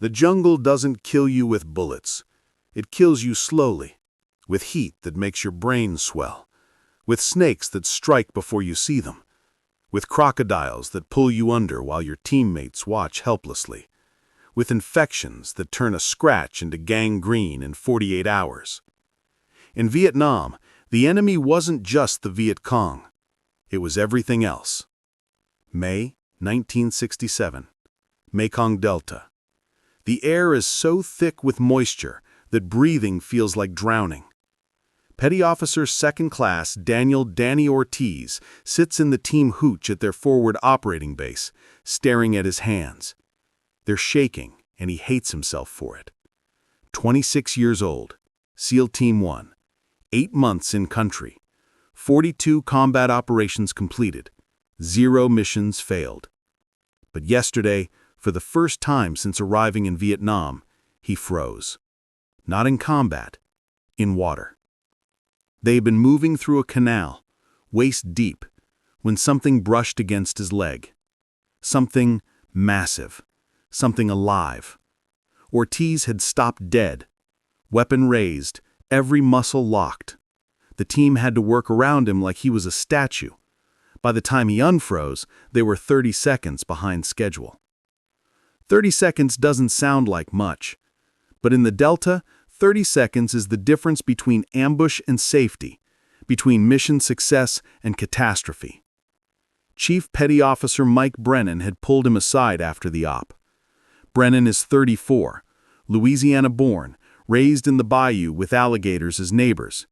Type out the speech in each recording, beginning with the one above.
The jungle doesn't kill you with bullets. It kills you slowly, with heat that makes your brain swell, with snakes that strike before you see them, with crocodiles that pull you under while your teammates watch helplessly, with infections that turn a scratch into gangrene in 48 hours. In Vietnam, the enemy wasn't just the Viet Cong. It was everything else. May 1967, Mekong Delta. The air is so thick with moisture that breathing feels like drowning. Petty Officer Second Class Daniel "Danny" Ortiz sits in the team hooch at their forward operating base, staring at his hands. They're shaking, and he hates himself for it. 26 years old, SEAL Team 1, 8 months in country, 42 combat operations completed, 0 missions failed. But yesterday, for the first time since arriving in Vietnam, he froze. Not in combat, in water. They had been moving through a canal, waist deep, when something brushed against his leg. Something massive, something alive. Ortiz had stopped dead, weapon raised, every muscle locked. The team had to work around him like he was a statue. By the time he unfroze, they were 30 seconds behind schedule. 30 seconds doesn't sound like much, but in the Delta, 30 seconds is the difference between ambush and safety, between mission success and catastrophe. Chief Petty Officer Mike Brennan had pulled him aside after the op. Brennan is 34, Louisiana-born, raised in the bayou with alligators as neighbors.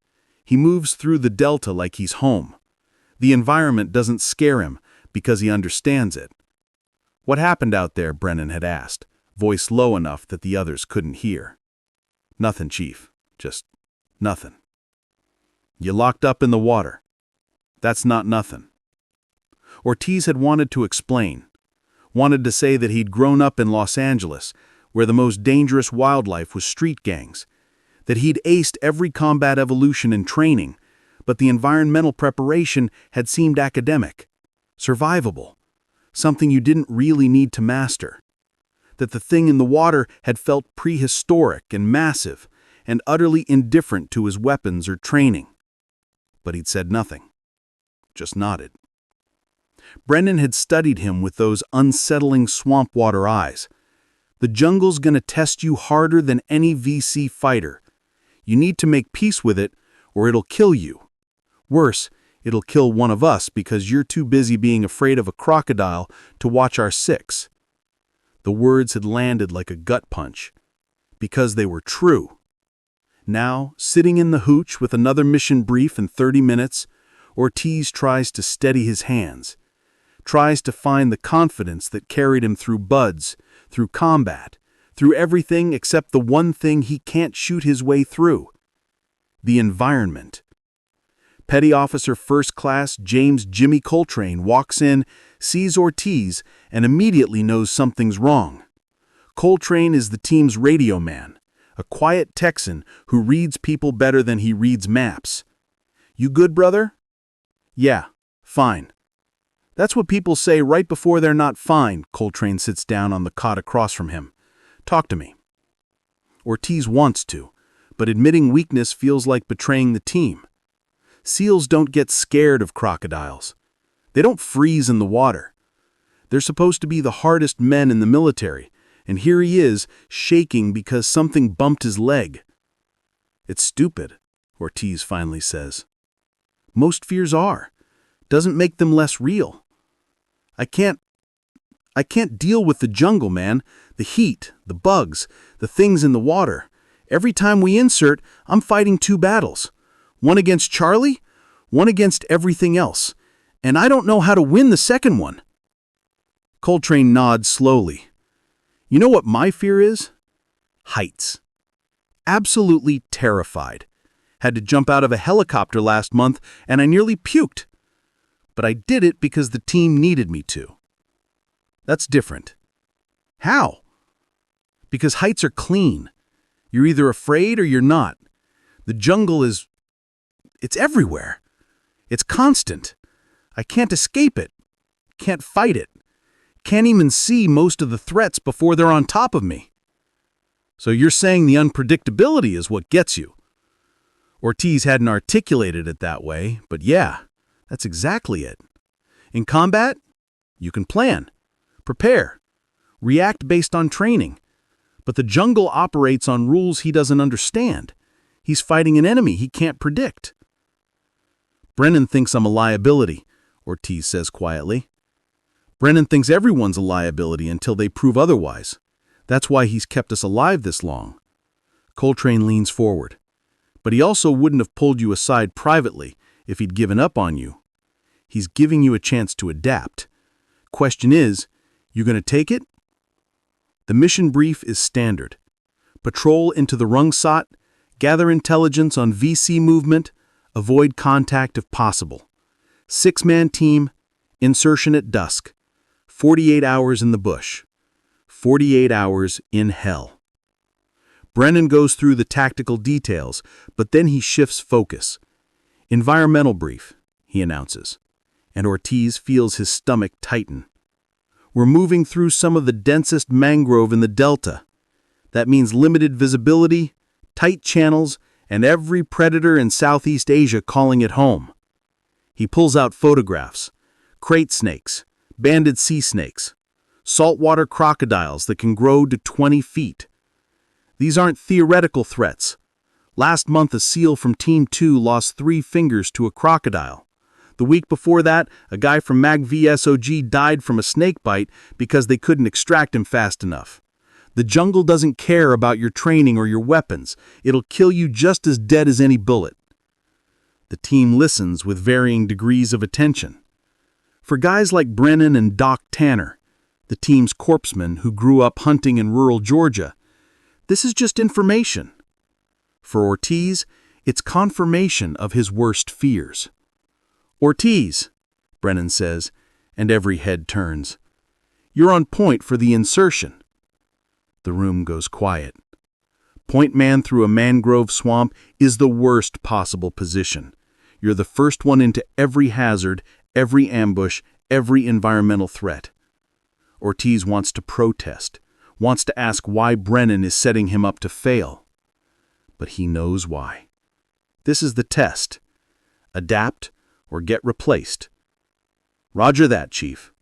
He moves through the Delta like he's home. The environment doesn't scare him because he understands it. "What happened out there?" Brennan had asked, voice low enough that the others couldn't hear. "Nothing, Chief. Just nothing." "You locked up in the water." "That's not nothing." Ortiz had wanted to explain, wanted to say that he'd grown up in Los Angeles, where the most dangerous wildlife was street gangs, that he'd aced every combat evolution in training, but the environmental preparation had seemed academic, survivable, something you didn't really need to master. That the thing in the water had felt prehistoric and massive, and utterly indifferent to his weapons or training. But he'd said nothing, just nodded. Brennan had studied him with those unsettling swamp water eyes. The jungle's gonna test you harder than any VC fighter. You need to make peace with it, or it'll kill you. Worse, it'll kill one of us because you're too busy being afraid of a crocodile to watch our six. The words had landed like a gut punch, because they were true. Now, sitting in the hooch with another mission brief in 30 minutes, Ortiz tries to steady his hands, tries to find the confidence that carried him through buds, through combat, through everything except the one thing he can't shoot his way through: the environment. Petty Officer First Class James "Jimmy" Coltrane walks in, sees Ortiz, and immediately knows something's wrong. Coltrane is the team's radio man, a quiet Texan who reads people better than he reads maps. "You good, brother?" "Yeah, fine." "That's what people say right before they're not fine." Coltrane sits down on the cot across from him. "Talk to me." Ortiz wants to, but admitting weakness feels like betraying the team. SEALs don't get scared of crocodiles. They don't freeze in the water. They're supposed to be the hardest men in the military, and here he is, shaking because something bumped his leg. "It's stupid," Ortiz finally says. "Most fears are. Doesn't make them less real. I can't deal with the jungle, man. The heat, the bugs, the things in the water. Every time we insert, I'm fighting 2 battles. One against Charlie, one against everything else. And I don't know how to win the second one." Coltrane nods slowly. "You know what my fear is? Heights. Absolutely terrified. Had to jump out of a helicopter last month, and I nearly puked. But I did it because the team needed me to." "That's different." "How?" "Because heights are clean. You're either afraid or you're not. The jungle it's everywhere. It's constant. I can't escape it. Can't fight it. Can't even see most of the threats before they're on top of me." So you're saying the unpredictability is what gets you? Ortiz hadn't articulated it that way, but yeah, that's exactly it. In combat, you can plan, prepare, react based on training. But the jungle operates on rules he doesn't understand. He's fighting an enemy he can't predict. Brennan thinks I'm a liability, Ortiz says quietly. Brennan thinks everyone's a liability until they prove otherwise. That's why he's kept us alive this long. Coltrane leans forward. But he also wouldn't have pulled you aside privately if he'd given up on you. He's giving you a chance to adapt. Question is, you gonna take it? The mission brief is standard. Patrol into the Rungsat, gather intelligence on VC movement, avoid contact if possible. 6-man team, insertion at dusk. 48 hours in the bush. 48 hours in hell. Brennan goes through the tactical details, but then he shifts focus. Environmental brief, he announces, and Ortiz feels his stomach tighten. We're moving through some of the densest mangrove in the delta. That means limited visibility, tight channels, and every predator in Southeast Asia calling it home. He pulls out photographs, crate snakes, banded sea snakes, saltwater crocodiles that can grow to 20 feet. These aren't theoretical threats. Last month, a SEAL from Team 2 lost 3 fingers to a crocodile. The week before that, a guy from MAG-VSOG died from a snake bite because they couldn't extract him fast enough. The jungle doesn't care about your training or your weapons. It'll kill you just as dead as any bullet. The team listens with varying degrees of attention. For guys like Brennan and Doc Tanner, the team's corpsmen who grew up hunting in rural Georgia, this is just information. For Ortiz, it's confirmation of his worst fears. Ortiz, Brennan says, and every head turns. You're on point for the insertion. The room goes quiet. Point man through a mangrove swamp is the worst possible position. You're the first one into every hazard, every ambush, every environmental threat. Ortiz wants to protest, wants to ask why Brennan is setting him up to fail. But he knows why. This is the test. Adapt or get replaced. Roger that, Chief.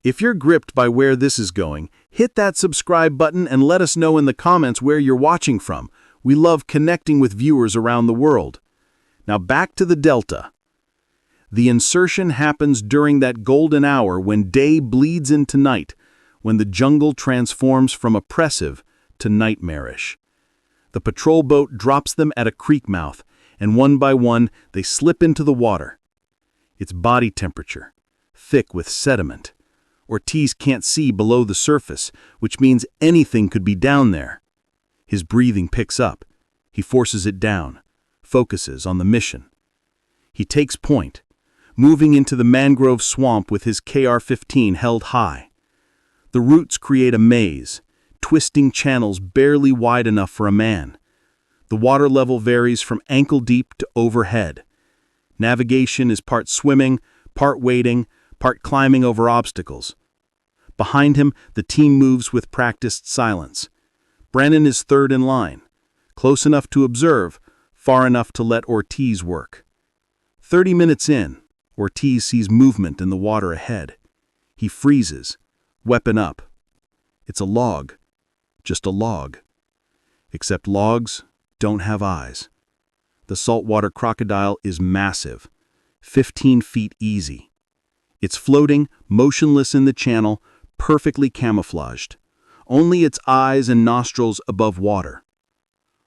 If you're gripped by where this is going, hit that subscribe button and let us know in the comments where you're watching from. We love connecting with viewers around the world. Now back to the Delta. The insertion happens during that golden hour when day bleeds into night, when the jungle transforms from oppressive to nightmarish. The patrol boat drops them at a creek mouth, and one by one they slip into the water. It's body temperature, thick with sediment. Ortiz can't see below the surface, which means anything could be down there. His breathing picks up. He forces it down, focuses on the mission. He takes point, moving into the mangrove swamp with his KR-15 held high. The roots create a maze, twisting channels barely wide enough for a man. The water level varies from ankle deep to overhead. Navigation is part swimming, part wading, part climbing over obstacles. Behind him, the team moves with practiced silence. Brennan is third in line, close enough to observe, far enough to let Ortiz work. 30 minutes in, Ortiz sees movement in the water ahead. He freezes, weapon up. It's a log, just a log. Except logs don't have eyes. The saltwater crocodile is massive, 15 feet easy. It's floating, motionless in the channel, perfectly camouflaged. Only its eyes and nostrils above water.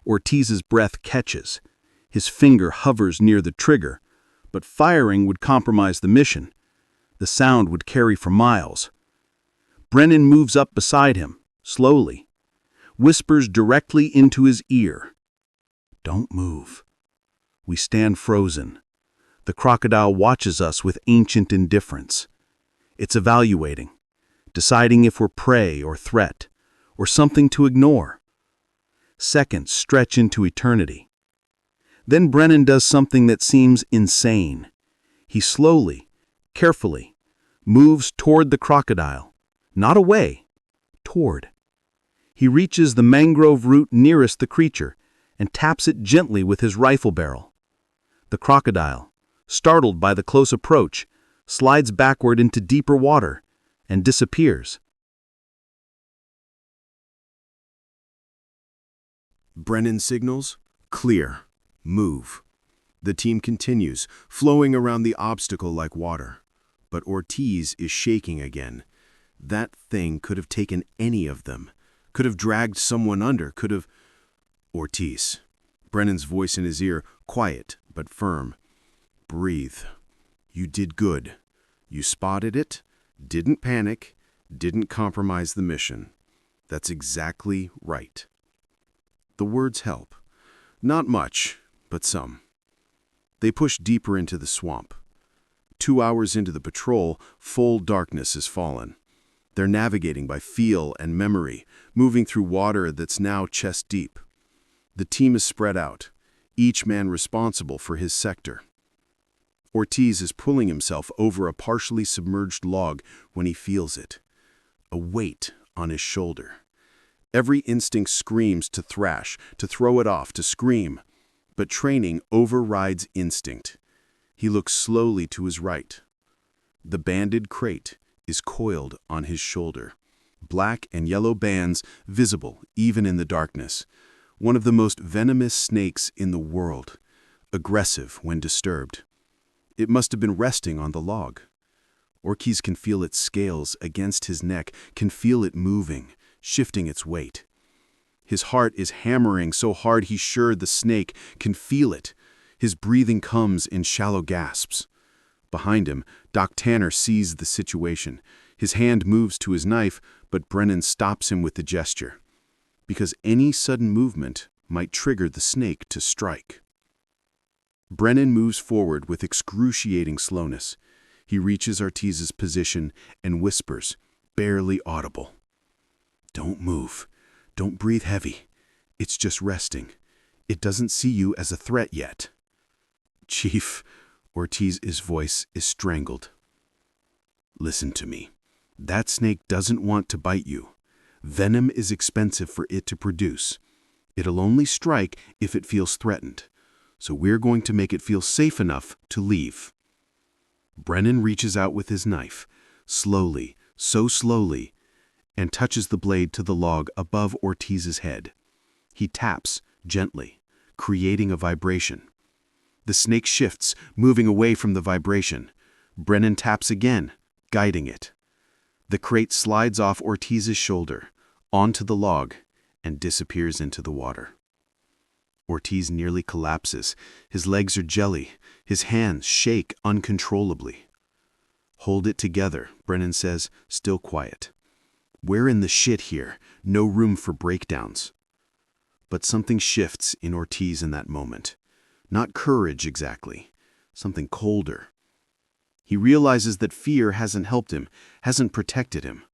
Ortiz's breath catches. His finger hovers near the trigger, but firing would compromise the mission. The sound would carry for miles. Brennan moves up beside him, slowly, whispers directly into his ear. Don't move. We stand frozen. The crocodile watches us with ancient indifference. It's evaluating, deciding if we're prey or threat, or something to ignore. Seconds stretch into eternity. Then Brennan does something that seems insane. He slowly, carefully, moves toward the crocodile. Not away, toward. He reaches the mangrove root nearest the creature and taps it gently with his rifle barrel. The crocodile, startled by the close approach, slides backward into deeper water and disappears. Brennan signals, "Clear. Move." The team continues, flowing around the obstacle like water. But Ortiz is shaking again. That thing could have taken any of them. Could have dragged someone under, could have... Ortiz. Brennan's voice in his ear, quiet but firm. "Breathe. You did good. You spotted it, didn't panic, didn't compromise the mission. That's exactly right." The words help. Not much, but some. They push deeper into the swamp. 2 hours into the patrol, full darkness has fallen. They're navigating by feel and memory, moving through water that's now chest deep. The team is spread out, each man responsible for his sector. Ortiz is pulling himself over a partially submerged log when he feels it. A weight on his shoulder. Every instinct screams to thrash, to throw it off, to scream. But training overrides instinct. He looks slowly to his right. The banded crate is coiled on his shoulder. Black and yellow bands visible even in the darkness. One of the most venomous snakes in the world. Aggressive when disturbed. It must have been resting on the log. Ortiz can feel its scales against his neck, can feel it moving, shifting its weight. His heart is hammering so hard he's sure the snake can feel it. His breathing comes in shallow gasps. Behind him, Doc Tanner sees the situation. His hand moves to his knife, but Brennan stops him with the gesture. Because any sudden movement might trigger the snake to strike. Brennan moves forward with excruciating slowness. He reaches Ortiz's position and whispers, barely audible. "Don't move. Don't breathe heavy. It's just resting. It doesn't see you as a threat yet." "Chief," Ortiz's voice is strangled. "Listen to me. That snake doesn't want to bite you. Venom is expensive for it to produce. It'll only strike if it feels threatened. So we're going to make it feel safe enough to leave." Brennan reaches out with his knife, slowly, so slowly, and touches the blade to the log above Ortiz's head. He taps gently, creating a vibration. The snake shifts, moving away from the vibration. Brennan taps again, guiding it. The crate slides off Ortiz's shoulder, onto the log, and disappears into the water. Ortiz nearly collapses. His legs are jelly. His hands shake uncontrollably. "Hold it together," Brennan says, still quiet. "We're in the shit here. No room for breakdowns." But something shifts in Ortiz in that moment. Not courage exactly. Something colder. He realizes that fear hasn't helped him, hasn't protected him.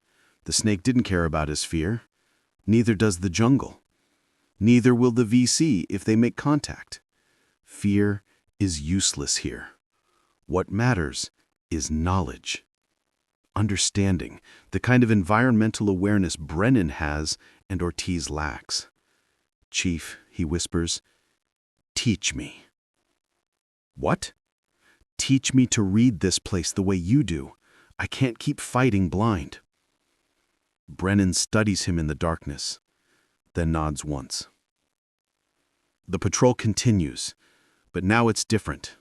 The snake didn't care about his fear. Neither does the jungle. Neither will the VC if they make contact. Fear is useless here. What matters is knowledge. Understanding, the kind of environmental awareness Brennan has and Ortiz lacks. "Chief," he whispers, "teach me." "What?" "Teach me to read this place the way you do. I can't keep fighting blind." Brennan studies him in the darkness, then nods once. The patrol continues, but now it's different.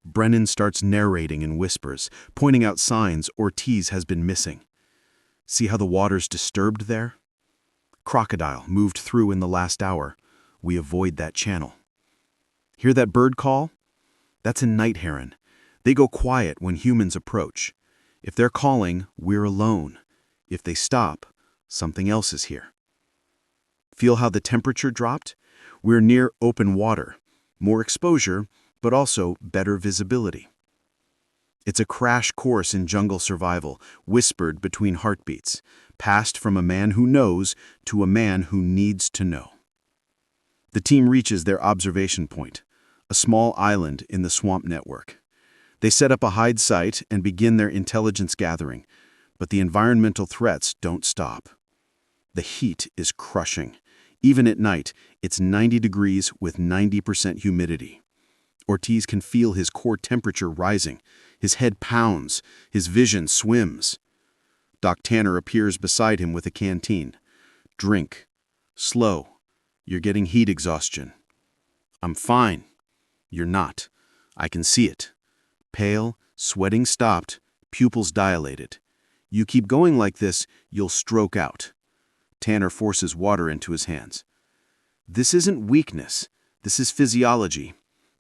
Brennan starts narrating in whispers, pointing out signs Ortiz has been missing. "See how the water's disturbed there? Crocodile moved through in the last hour. We avoid that channel. Hear that bird call? That's a night heron. They go quiet when humans approach. If they're calling, we're alone. If they stop, something else is here. Feel how the temperature dropped? We're near open water. More exposure, but also better visibility. It's a crash course in jungle survival, whispered between heartbeats, passed from a man who knows to a man who needs to know." The team reaches their observation point, a small island in the swamp network. They set up a hide site and begin their intelligence gathering, but the environmental threats don't stop. The heat is crushing. Even at night, it's 90 degrees with 90% humidity. Ortiz can feel his core temperature rising. His head pounds. His vision swims. Doc Tanner appears beside him with a canteen. Drink. Slow. You're getting heat exhaustion. I'm fine. You're not. I can see it. Pale, sweating stopped, pupils dilated. You keep going like this, you'll stroke out. Tanner forces water into his hands. This isn't weakness. This is physiology.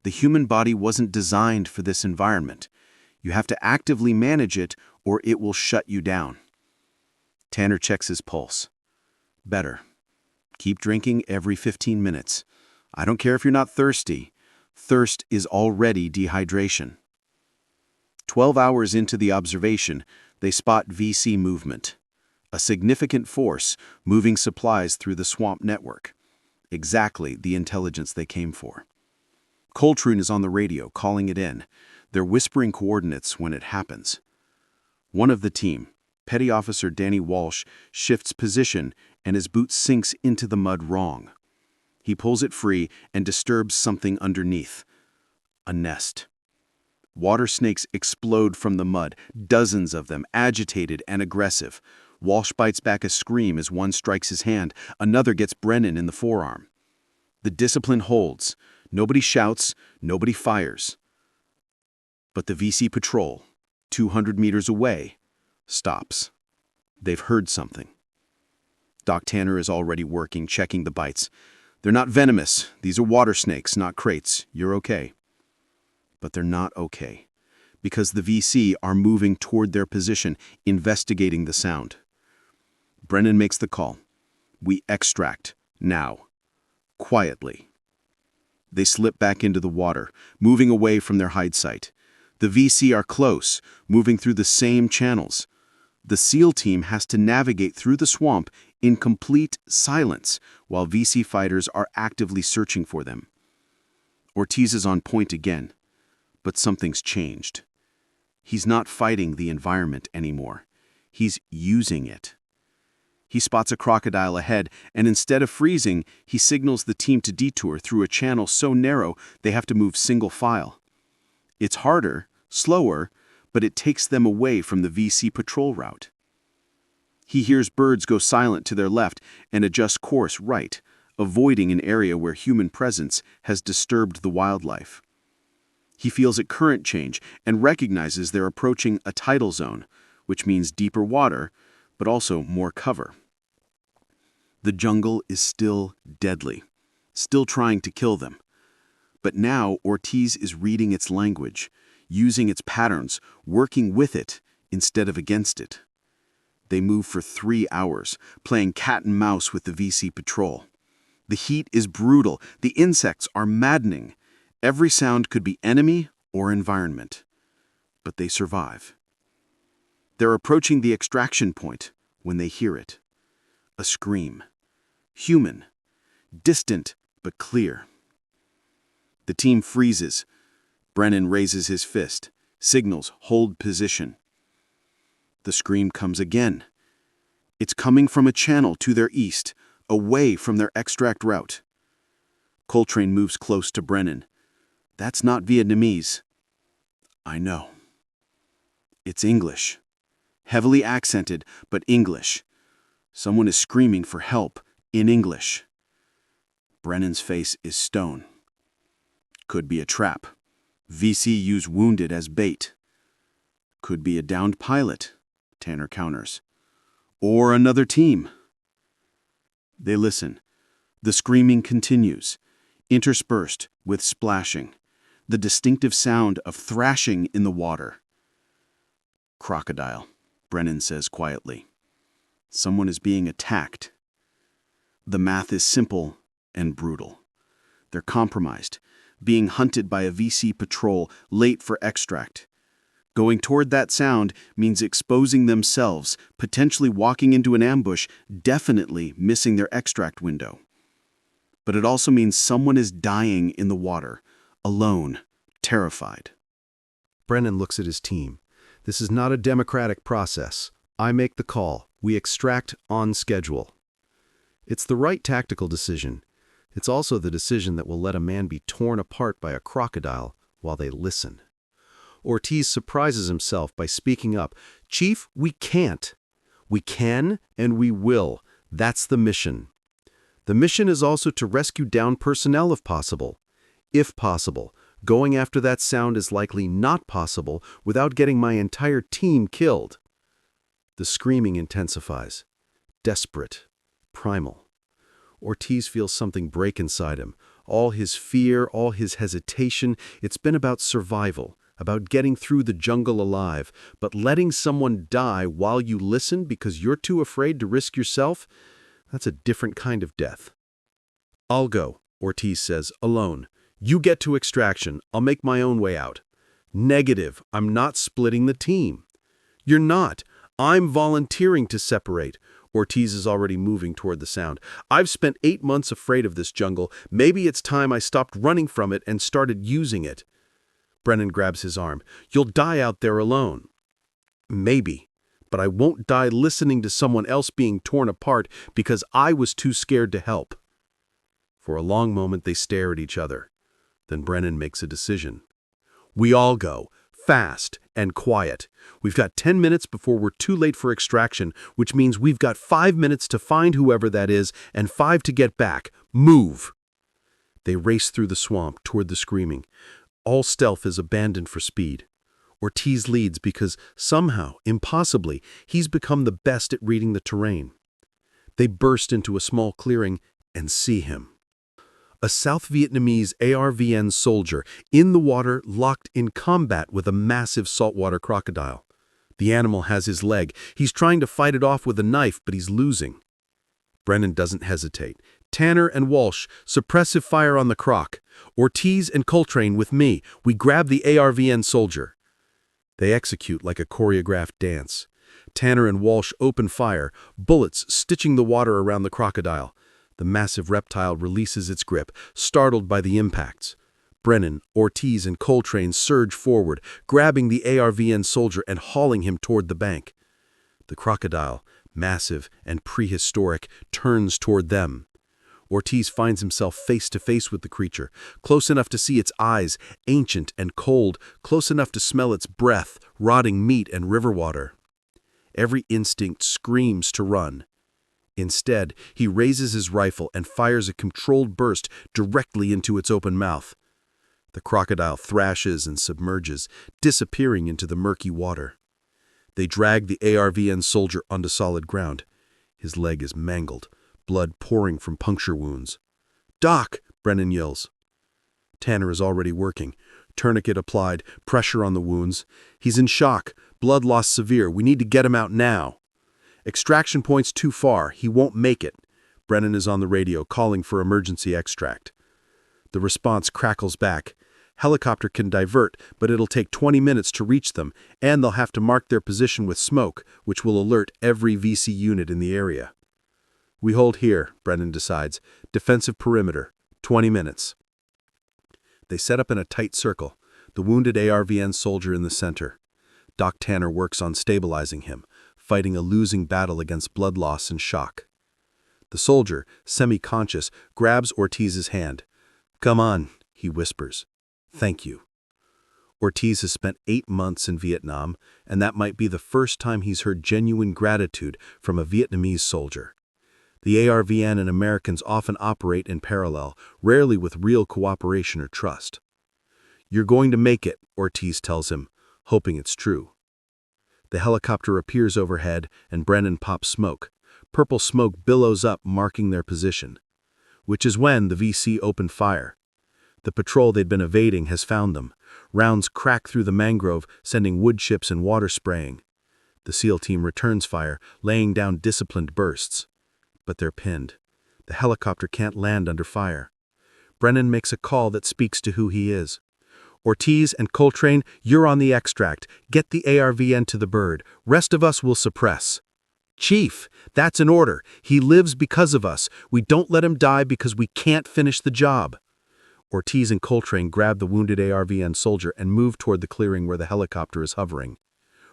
The human body wasn't designed for this environment. You have to actively manage it or it will shut you down. Tanner checks his pulse. Better. Keep drinking every 15 minutes. I don't care if you're not thirsty. Thirst is already dehydration. 12 hours into the observation, they spot VC movement. A significant force moving supplies through the swamp network. Exactly the intelligence they came for. Coltrane is on the radio, calling it in. They're whispering coordinates when it happens. One of the team, Petty Officer Danny Walsh, shifts position and his boot sinks into the mud wrong. He pulls it free and disturbs something underneath. A nest. Water snakes explode from the mud, dozens of them, agitated and aggressive. Walsh bites back a scream as one strikes his hand. Another gets Brennan in the forearm. The discipline holds. Nobody shouts, nobody fires. But the VC patrol, 200 meters away, stops. They've heard something. Doc Tanner is already working, checking the bites. They're not venomous. These are water snakes, not crates. You're okay. But they're not okay, because the VC are moving toward their position, investigating the sound. Brennan makes the call. We extract, now. Quietly. They slip back into the water, moving away from their hide site. The VC are close, moving through the same channels. The SEAL team has to navigate through the swamp in complete silence, while VC fighters are actively searching for them. Ortiz is on point again, but something's changed. He's not fighting the environment anymore. He's using it. He spots a crocodile ahead, and instead of freezing, he signals the team to detour through a channel so narrow they have to move single file. It's harder, slower, but it takes them away from the VC patrol route. He hears birds go silent to their left and adjust course right, avoiding an area where human presence has disturbed the wildlife. He feels a current change and recognizes they're approaching a tidal zone, which means deeper water, but also more cover. The jungle is still deadly, still trying to kill them. But now Ortiz is reading its language, using its patterns, working with it instead of against it. They move for 3 hours, playing cat and mouse with the VC patrol. The heat is brutal, the insects are maddening. Every sound could be enemy or environment. But they survive. They're approaching the extraction point when they hear it. A scream. Human. Distant, but clear. The team freezes. Brennan raises his fist, signals hold position. The scream comes again. It's coming from a channel to their east, away from their extract route. Coltrane moves close to Brennan. That's not Vietnamese. I know. It's English. Heavily accented, but English. Someone is screaming for help in English. Brennan's face is stone. Could be a trap. VC use wounded as bait. Could be a downed pilot, Tanner counters. Or another team. They listen. The screaming continues, interspersed with splashing, the distinctive sound of thrashing in the water. Crocodile, Brennan says quietly. Someone is being attacked. The math is simple and brutal. They're compromised, being hunted by a VC patrol late for extract. Going toward that sound means exposing themselves, potentially walking into an ambush, definitely missing their extract window. But it also means someone is dying in the water, alone, terrified. Brennan looks at his team. This is not a democratic process. I make the call. We extract on schedule. It's the right tactical decision. It's also the decision that will let a man be torn apart by a crocodile while they listen. Ortiz surprises himself by speaking up. "Chief, we can't. We can and we will. That's the mission." The mission is also to rescue downed personnel if possible. If possible, going after that sound is likely not possible without getting my entire team killed. The screaming intensifies. Desperate. Primal. Ortiz feels something break inside him. All his fear, all his hesitation, it's been about survival, about getting through the jungle alive. But letting someone die while you listen because you're too afraid to risk yourself, that's a different kind of death. "I'll go," Ortiz says, "alone. You get to extraction. I'll make my own way out." "Negative. I'm not splitting the team." "You're not. I'm volunteering to separate." Ortiz is already moving toward the sound. "I've spent 8 months afraid of this jungle. Maybe it's time I stopped running from it and started using it." Brennan grabs his arm. "You'll die out there alone." "Maybe, but I won't die listening to someone else being torn apart because I was too scared to help." For a long moment they stare at each other. Then Brennan makes a decision. "We all go. Fast and quiet. We've got 10 minutes before we're too late for extraction, which means we've got 5 minutes to find whoever that is and 5 to get back. Move!" They race through the swamp toward the screaming. All stealth is abandoned for speed. Ortiz leads because somehow, impossibly, he's become the best at reading the terrain. They burst into a small clearing and see him. A South Vietnamese ARVN soldier in the water locked in combat with a massive saltwater crocodile. The animal has his leg. He's trying to fight it off with a knife, but he's losing. Brennan doesn't hesitate. "Tanner and Walsh, suppressive fire on the croc. Ortiz and Coltrane with me. We grab the ARVN soldier." They execute like a choreographed dance. Tanner and Walsh open fire, bullets stitching the water around the crocodile. The massive reptile releases its grip, startled by the impacts. Brennan, Ortiz, and Coltrane surge forward, grabbing the ARVN soldier and hauling him toward the bank. The crocodile, massive and prehistoric, turns toward them. Ortiz finds himself face to face with the creature, close enough to see its eyes, ancient and cold, close enough to smell its breath, rotting meat and river water. Every instinct screams to run. Instead, he raises his rifle and fires a controlled burst directly into its open mouth. The crocodile thrashes and submerges, disappearing into the murky water. They drag the ARVN soldier onto solid ground. His leg is mangled, blood pouring from puncture wounds. "Doc!" Brennan yells. Tanner is already working. Tourniquet applied, pressure on the wounds. "He's in shock. Blood loss severe. We need to get him out now." "Extraction point's too far. He won't make it." Brennan is on the radio, calling for emergency extract. The response crackles back. "Helicopter can divert, but it'll take 20 minutes to reach them, and they'll have to mark their position with smoke, which will alert every VC unit in the area." "We hold here," Brennan decides. "Defensive perimeter. 20 minutes." They set up in a tight circle, the wounded ARVN soldier in the center. Doc Tanner works on stabilizing him, fighting a losing battle against blood loss and shock. The soldier, semi-conscious, grabs Ortiz's hand. "Come on," he whispers. "Thank you." Ortiz has spent 8 months in Vietnam, and that might be the first time he's heard genuine gratitude from a Vietnamese soldier. The ARVN and Americans often operate in parallel, rarely with real cooperation or trust. "You're going to make it," Ortiz tells him, hoping it's true. The helicopter appears overhead, and Brennan pops smoke. Purple smoke billows up, marking their position. Which is when the VC opened fire. The patrol they'd been evading has found them. Rounds crack through the mangrove, sending wood chips and water spraying. The SEAL team returns fire, laying down disciplined bursts. But they're pinned. The helicopter can't land under fire. Brennan makes a call that speaks to who he is. "Ortiz and Coltrane, you're on the extract. Get the ARVN to the bird. Rest of us will suppress." "Chief, that's an order. He lives because of us. We don't let him die because we can't finish the job." Ortiz and Coltrane grab the wounded ARVN soldier and move toward the clearing where the helicopter is hovering.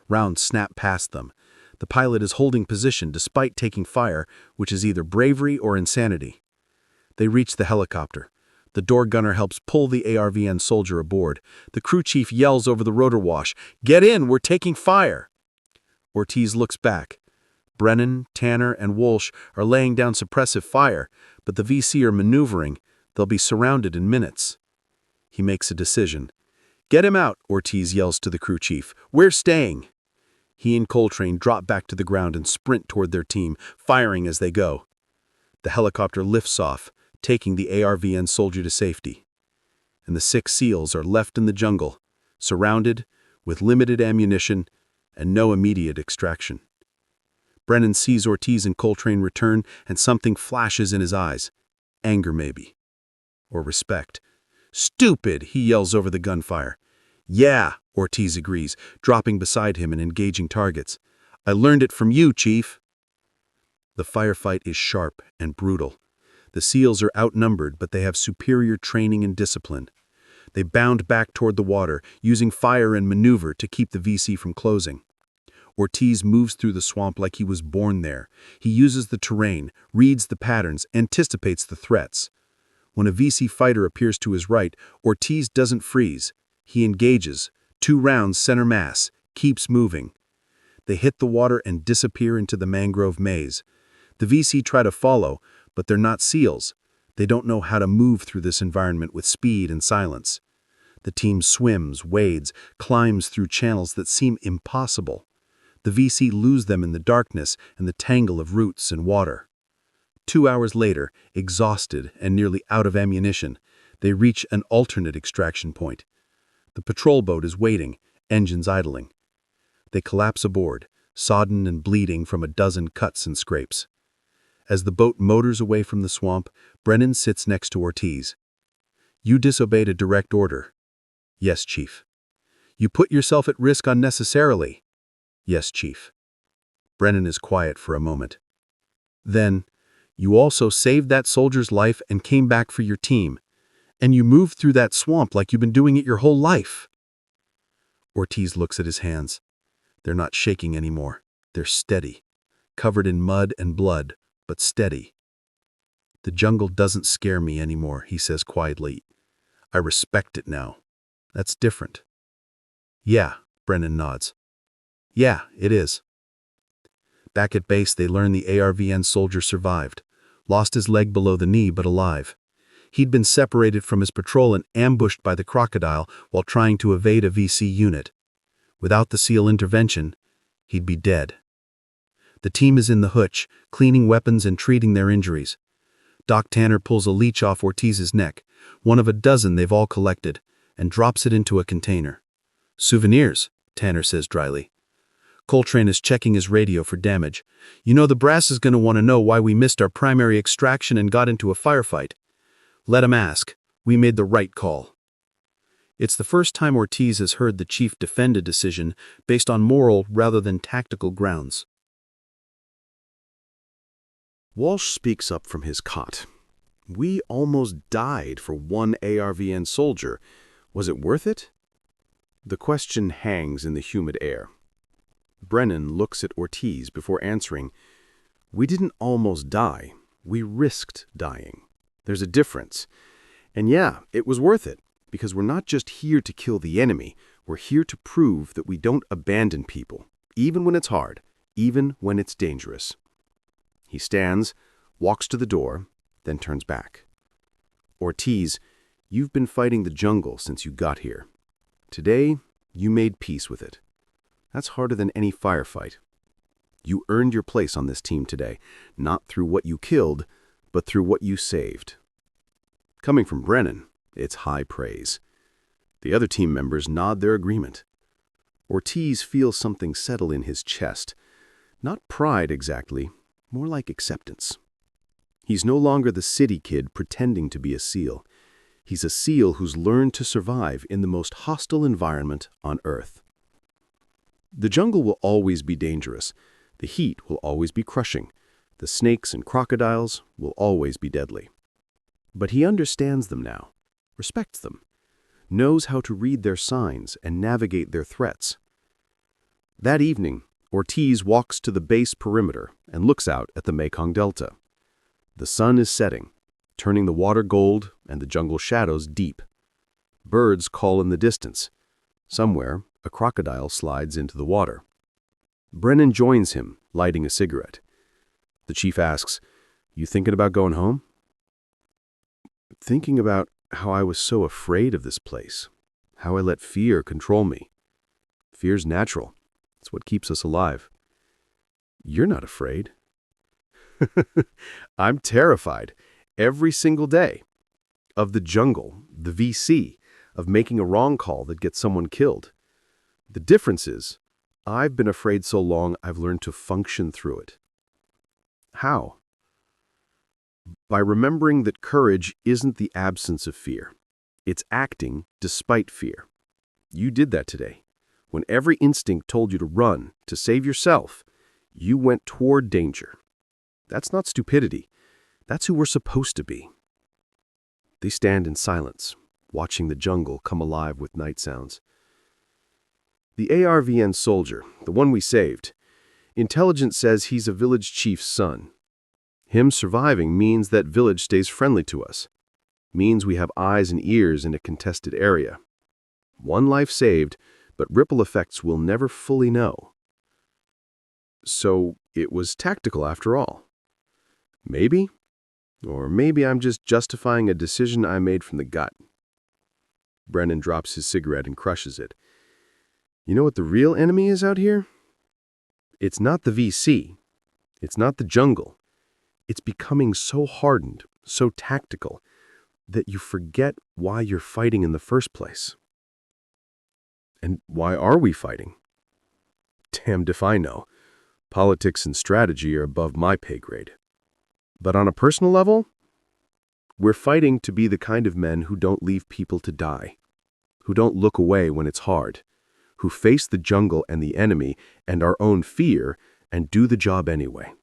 Rounds snap past them. The pilot is holding position despite taking fire, which is either bravery or insanity. They reach the helicopter. The door gunner helps pull the ARVN soldier aboard. The crew chief yells over the rotor wash, "Get in, we're taking fire!" Ortiz looks back. Brennan, Tanner, and Walsh are laying down suppressive fire, but the VC are maneuvering. They'll be surrounded in minutes. He makes a decision. "Get him out," Ortiz yells to the crew chief. "We're staying." He and Coltrane drop back to the ground and sprint toward their team, firing as they go. The helicopter lifts off, taking the ARVN soldier to safety. And the 6 SEALs are left in the jungle, surrounded, with limited ammunition, and no immediate extraction. Brennan sees Ortiz and Coltrane return, and something flashes in his eyes. Anger, maybe. Or respect. "Stupid!" he yells over the gunfire. "Yeah," Ortiz agrees, dropping beside him and engaging targets. "I learned it from you, Chief." The firefight is sharp and brutal. The SEALs are outnumbered, but they have superior training and discipline. They bound back toward the water, using fire and maneuver to keep the VC from closing. Ortiz moves through the swamp like he was born there. He uses the terrain, reads the patterns, anticipates the threats. When a VC fighter appears to his right, Ortiz doesn't freeze. He engages, 2 rounds center mass, keeps moving. They hit the water and disappear into the mangrove maze. The VC try to follow, but they're not SEALs. They don't know how to move through this environment with speed and silence. The team swims, wades, climbs through channels that seem impossible. The VC lose them in the darkness and the tangle of roots and water. 2 hours later, exhausted and nearly out of ammunition, they reach an alternate extraction point. The patrol boat is waiting, engines idling. They collapse aboard, sodden and bleeding from a dozen cuts and scrapes. As the boat motors away from the swamp, Brennan sits next to Ortiz. "You disobeyed a direct order." "Yes, Chief." "You put yourself at risk unnecessarily." "Yes, Chief." Brennan is quiet for a moment. "Then, you also saved that soldier's life and came back for your team. And you moved through that swamp like you've been doing it your whole life." Ortiz looks at his hands. They're not shaking anymore. They're steady, covered in mud and blood, but steady. "The jungle doesn't scare me anymore," he says quietly. "I respect it now. That's different." "Yeah," Brennan nods. "Yeah, it is." Back at base, they learn the ARVN soldier survived. Lost his leg below the knee, but alive. He'd been separated from his patrol and ambushed by the Crocodile while trying to evade a VC unit. Without the SEAL intervention, he'd be dead. The team is in the hutch, cleaning weapons and treating their injuries. Doc Tanner pulls a leech off Ortiz's neck, one of a dozen they've all collected, and drops it into a container. "Souvenirs," Tanner says dryly. Coltrane is checking his radio for damage. "You know, the brass is going to want to know why we missed our primary extraction and got into a firefight." "Let him ask. We made the right call." It's the first time Ortiz has heard the chief defend a decision based on moral rather than tactical grounds. Walsh speaks up from his cot. "We almost died for one ARVN soldier. Was it worth it?" The question hangs in the humid air. Brennan looks at Ortiz before answering. "We didn't almost die. We risked dying. There's a difference. And yeah, it was worth it, because we're not just here to kill the enemy. We're here to prove that we don't abandon people, even when it's hard, even when it's dangerous." He stands, walks to the door, then turns back. "Ortiz, you've been fighting the jungle since you got here. Today, you made peace with it. That's harder than any firefight. You earned your place on this team today, not through what you killed, but through what you saved." Coming from Brennan, it's high praise. The other team members nod their agreement. Ortiz feels something settle in his chest. Not pride exactly, more like acceptance. He's no longer the city kid pretending to be a SEAL. He's a SEAL who's learned to survive in the most hostile environment on Earth. The jungle will always be dangerous. The heat will always be crushing. The snakes and crocodiles will always be deadly. But he understands them now, respects them, knows how to read their signs and navigate their threats. That evening, Ortiz walks to the base perimeter and looks out at the Mekong Delta. The sun is setting, turning the water gold and the jungle shadows deep. Birds call in the distance. Somewhere, a crocodile slides into the water. Brennan joins him, lighting a cigarette. The chief asks, "You thinking about going home?" "Thinking about how I was so afraid of this place, how I let fear control me. Fear's natural. It's what keeps us alive." "You're not afraid." "I'm terrified, every single day. Of the jungle, the VC, of making a wrong call that gets someone killed. The difference is, I've been afraid so long I've learned to function through it." "How?" "By remembering that courage isn't the absence of fear. It's acting despite fear. You did that today. When every instinct told you to run, to save yourself, you went toward danger. That's not stupidity. That's who we're supposed to be." They stand in silence, watching the jungle come alive with night sounds. "The ARVN soldier, the one we saved, intelligence says he's a village chief's son. Him surviving means that village stays friendly to us. Means we have eyes and ears in a contested area. One life saved, but ripple effects we'll never fully know." "So it was tactical after all." "Maybe. Or maybe I'm just justifying a decision I made from the gut." Brennan drops his cigarette and crushes it. "You know what the real enemy is out here? It's not the VC. It's not the jungle. It's becoming so hardened, so tactical, that you forget why you're fighting in the first place." "And why are we fighting?" "Damned if I know. Politics and strategy are above my pay grade. But on a personal level, we're fighting to be the kind of men who don't leave people to die, who don't look away when it's hard, who face the jungle and the enemy and our own fear and do the job anyway."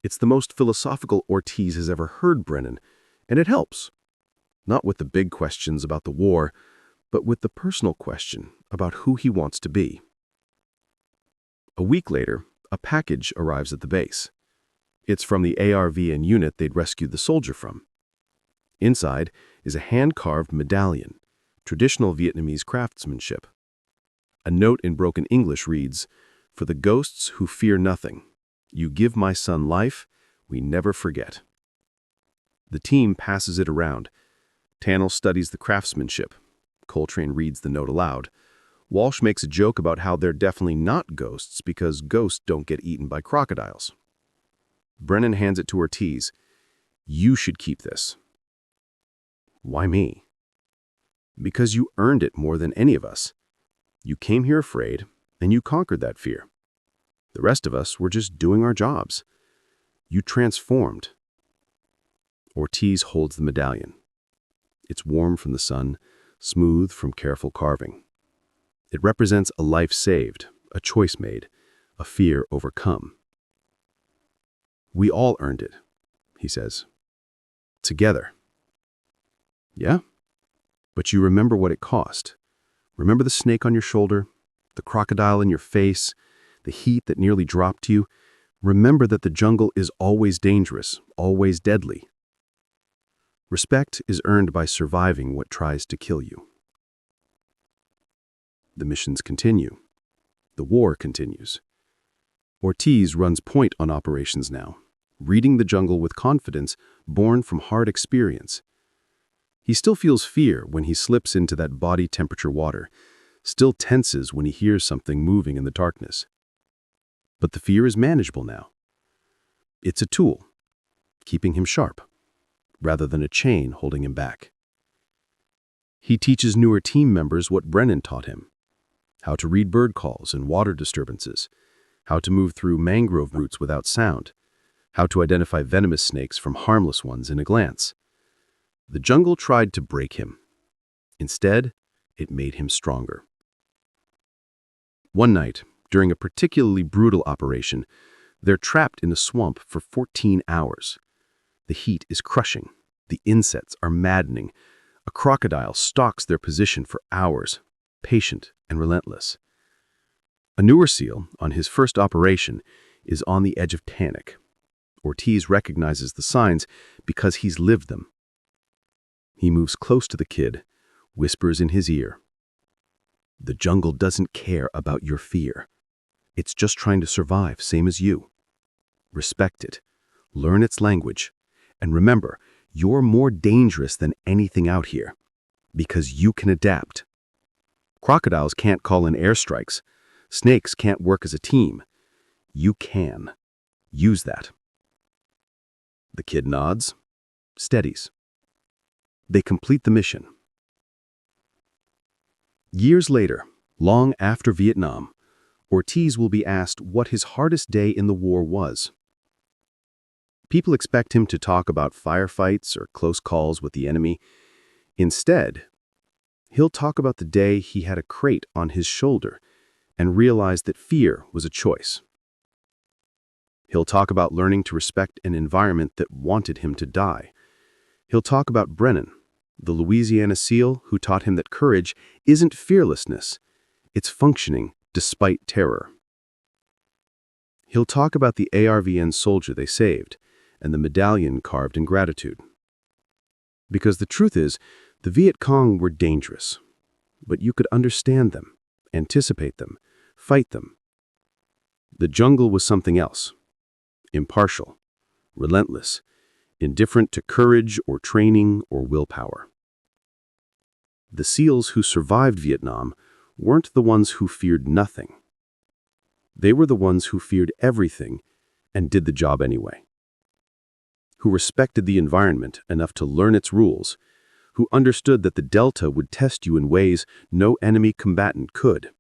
It's the most philosophical Ortiz has ever heard Brennan, and it helps. Not with the big questions about the war, but with the personal question about who he wants to be. A week later, a package arrives at the base. It's from the ARVN unit they'd rescued the soldier from. Inside is a hand-carved medallion, traditional Vietnamese craftsmanship. A note in broken English reads, "For the ghosts who fear nothing, you give my son life, we never forget." The team passes it around. Tannell studies the craftsmanship. Coltrane reads the note aloud. Walsh makes a joke about how they're definitely not ghosts because ghosts don't get eaten by crocodiles. Brennan hands it to Ortiz. "You should keep this." "Why me?" "Because you earned it more than any of us. You came here afraid, and you conquered that fear. The rest of us were just doing our jobs. You transformed." Ortiz holds the medallion. It's warm from the sun, smooth from careful carving. It represents a life saved, a choice made, a fear overcome. "We all earned it," he says. "Together." "Yeah? But you remember what it cost. Remember the snake on your shoulder, the crocodile in your face, the heat that nearly dropped you. Remember that the jungle is always dangerous, always deadly. Respect is earned by surviving what tries to kill you." The missions continue. The war continues. Ortiz runs point on operations now, reading the jungle with confidence born from hard experience. He still feels fear when he slips into that body temperature water, still tenses when he hears something moving in the darkness. But the fear is manageable now. It's a tool, keeping him sharp, rather than a chain holding him back. He teaches newer team members what Brennan taught him: how to read bird calls and water disturbances, how to move through mangrove roots without sound, how to identify venomous snakes from harmless ones in a glance. The jungle tried to break him. Instead, it made him stronger. One night, during a particularly brutal operation, they're trapped in a swamp for 14 hours. The heat is crushing. The insects are maddening. A crocodile stalks their position for hours, patient and relentless. A newer seal, on his first operation, is on the edge of panic. Ortiz recognizes the signs because he's lived them. He moves close to the kid, whispers in his ear. The jungle doesn't care about your fear. It's just trying to survive, same as you. Respect it, learn its language, and remember, you're more dangerous than anything out here, because you can adapt. Crocodiles can't call in airstrikes. Snakes can't work as a team. You can. Use that. The kid nods, steadies. They complete the mission. Years later, long after Vietnam, Ortiz will be asked what his hardest day in the war was. People expect him to talk about firefights or close calls with the enemy. Instead, he'll talk about the day he had a crate on his shoulder and realized that fear was a choice. He'll talk about learning to respect an environment that wanted him to die. He'll talk about Brennan, the Louisiana SEAL who taught him that courage isn't fearlessness, it's functioning despite terror. He'll talk about the ARVN soldier they saved and the medallion carved in gratitude. Because the truth is, the Viet Cong were dangerous, but you could understand them, anticipate them, fight them. The jungle was something else. Impartial, relentless, indifferent to courage or training or willpower. The SEALs who survived Vietnam weren't the ones who feared nothing. They were the ones who feared everything and did the job anyway. Who respected the environment enough to learn its rules, who understood that the Delta would test you in ways no enemy combatant could.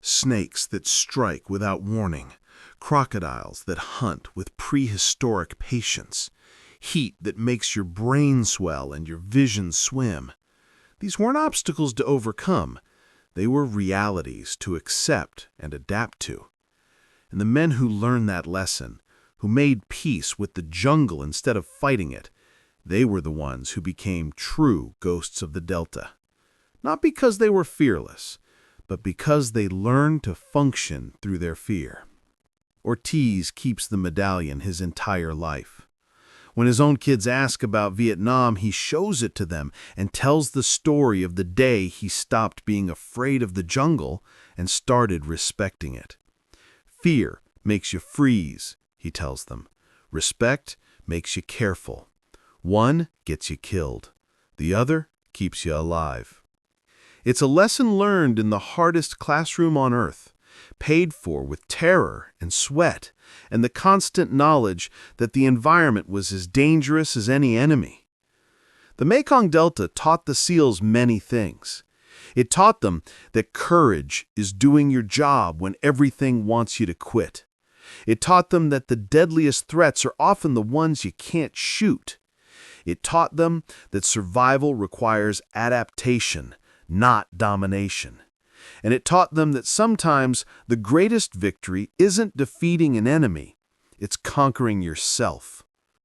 Snakes that strike without warning, crocodiles that hunt with prehistoric patience, heat that makes your brain swell and your vision swim. These weren't obstacles to overcome. They were realities to accept and adapt to. And the men who learned that lesson, who made peace with the jungle instead of fighting it, they were the ones who became true ghosts of the Delta. Not because they were fearless, but because they learned to function through their fear. Ortiz keeps the medallion his entire life. When his own kids ask about Vietnam, he shows it to them and tells the story of the day he stopped being afraid of the jungle and started respecting it. Fear makes you freeze, he tells them. Respect makes you careful. One gets you killed. The other keeps you alive. It's a lesson learned in the hardest classroom on earth, paid for with terror and sweat, and the constant knowledge that the environment was as dangerous as any enemy. The Mekong Delta taught the SEALs many things. It taught them that courage is doing your job when everything wants you to quit. It taught them that the deadliest threats are often the ones you can't shoot. It taught them that survival requires adaptation, not domination. And it taught them that sometimes the greatest victory isn't defeating an enemy, it's conquering yourself.